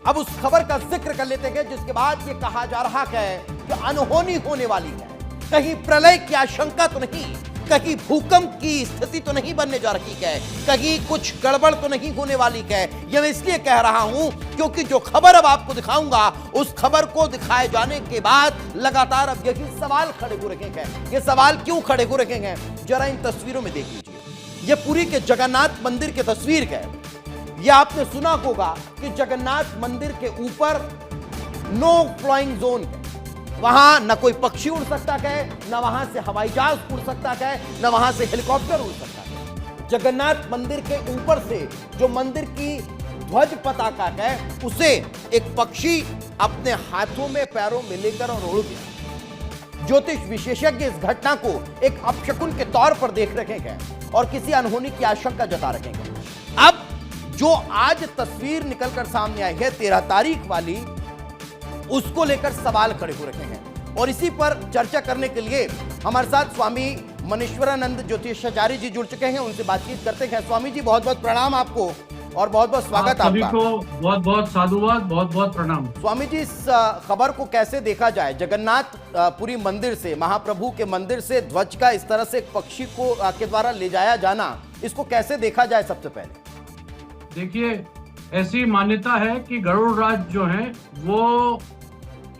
अब उस खबर का जिक्र कर लेते हैं जिसके बाद ये कहा जा रहा है कि अनहोनी होने वाली है। कहीं प्रलय की आशंका तो नहीं, कहीं भूकंप की स्थिति तो नहीं बनने जा रही है, कहीं कुछ गड़बड़ तो नहीं होने वाली है। यह मैं इसलिए कह रहा हूं क्योंकि जो खबर अब आपको दिखाऊंगा उस खबर को दिखाए जाने के बाद लगातार अब यही सवाल खड़े हो रखे हैं। ये सवाल क्यों खड़े हो रखे हैं, जरा इन तस्वीरों में देख लीजिए। ये पुरी के जगन्नाथ मंदिर की तस्वीर है। यह आपने सुना होगा कि जगन्नाथ मंदिर के ऊपर नो फ्लाइंग जोन है। वहां न कोई पक्षी उड़ सकता है, न वहां से हवाई जहाज उड़ सकता है, न वहां से हेलीकॉप्टर उड़ सकता है। जगन्नाथ मंदिर के ऊपर से जो मंदिर की ध्वज पताका है उसे एक पक्षी अपने हाथों में पैरों में लेकर और उड़ गया। ज्योतिष विशेषज्ञ इस घटना को एक अपशकुन के तौर पर देख रहे हैं और किसी अनहोनी की आशंका जता रहे हैं। अब जो आज तस्वीर निकलकर सामने आई है 13 तारीख वाली, उसको लेकर सवाल खड़े हो रखे हैं और इसी पर चर्चा करने के लिए हमारे साथ स्वामी मनीश्वरानंद ज्योतिषाचार्य जी जुड़ चुके हैं। उनसे बातचीत करते हैं। स्वामी जी, बहुत बहुत प्रणाम आपको और बहुत बहुत स्वागत सभी आपका। को बहुत बहुत साधुवाद, बहुत बहुत प्रणाम। स्वामी जी, इस खबर को कैसे देखा जाए? जगन्नाथ पुरी मंदिर से, महाप्रभु के मंदिर से ध्वज का इस तरह से एक पक्षी को के द्वारा ले जाया जाना, इसको कैसे देखा जाए? सबसे पहले देखिए, ऐसी मान्यता है कि गरुड़राज जो हैं वो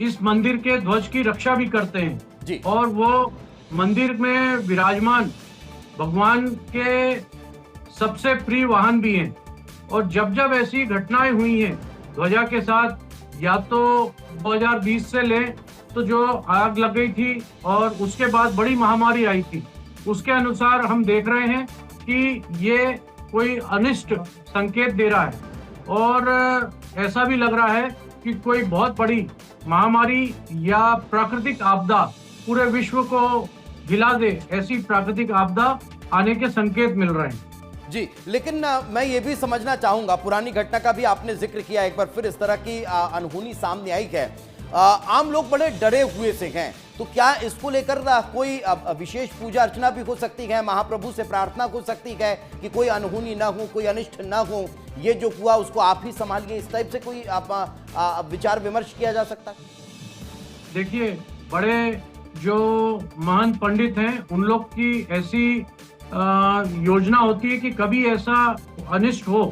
इस मंदिर के ध्वज की रक्षा भी करते हैं जी। और वो मंदिर में विराजमान भगवान के सबसे प्रिय वाहन भी हैं। और जब जब ऐसी घटनाएं हुई हैं ध्वजा के साथ, या तो 2020 से लें तो जो आग लग गई थी और उसके बाद बड़ी महामारी आई थी, उसके अनुसार हम देख रहे हैं कि ये कोई अनिष्ट संकेत दे रहा है और ऐसा भी लग रहा है कि कोई बहुत बड़ी महामारी या प्राकृतिक आपदा पूरे विश्व को हिला दे, ऐसी प्राकृतिक आपदा आने के संकेत मिल रहे हैं जी। लेकिन मैं ये भी समझना चाहूंगा, पुरानी घटना का भी आपने जिक्र किया, एक बार फिर इस तरह की अनहोनी सामने आई है। आम लोग बड़े डरे हुए से हैं, तो क्या इसको लेकर कोई विशेष पूजा अर्चना भी हो सकती है, महाप्रभु से प्रार्थना हो सकती है कि कोई अनहोनी ना हो, कोई अनिष्ट ना हो, ये जो हुआ उसको आप ही संभालिए, इस टाइप से कोई विचार विमर्श किया जा सकता है? देखिए, बड़े जो महान पंडित हैं उन लोग की ऐसी योजना होती है कि कभी ऐसा अनिष्ट हो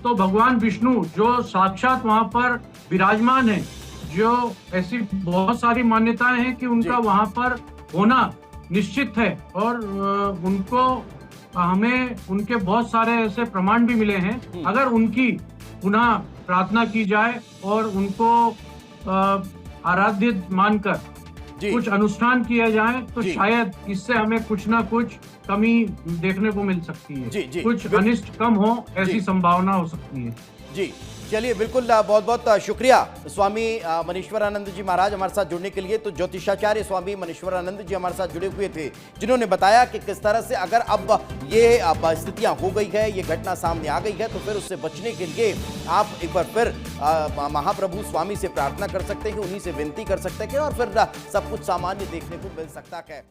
तो भगवान विष्णु जो साक्षात वहां पर विराजमान है, जो ऐसी बहुत सारी मान्यताएं हैं कि उनका वहां पर होना निश्चित है और उनको हमें उनके बहुत सारे ऐसे प्रमाण भी मिले हैं। अगर उनकी पुनः प्रार्थना की जाए और उनको आराध्य मानकर कुछ अनुष्ठान किया जाए तो शायद इससे हमें कुछ ना कुछ कमी देखने को मिल सकती है। कुछ अनिष्ट कम हो, ऐसी संभावना हो सकती है जी। चलिए, बिल्कुल, बहुत बहुत शुक्रिया स्वामी मनीश्वरानंद जी महाराज हमारे साथ जुड़ने के लिए। तो ज्योतिषाचार्य स्वामी मनीश्वरानंद जी हमारे साथ जुड़े हुए थे, जिन्होंने बताया कि किस तरह से अगर अब ये स्थितियां हो गई है, ये घटना सामने आ गई है, तो फिर उससे बचने के लिए आप एक बार फिर महाप्रभु स्वामी से प्रार्थना कर सकते हैं, उन्हीं से विनती कर सकते हैं और फिर सब कुछ सामान्य देखने को मिल सकता है।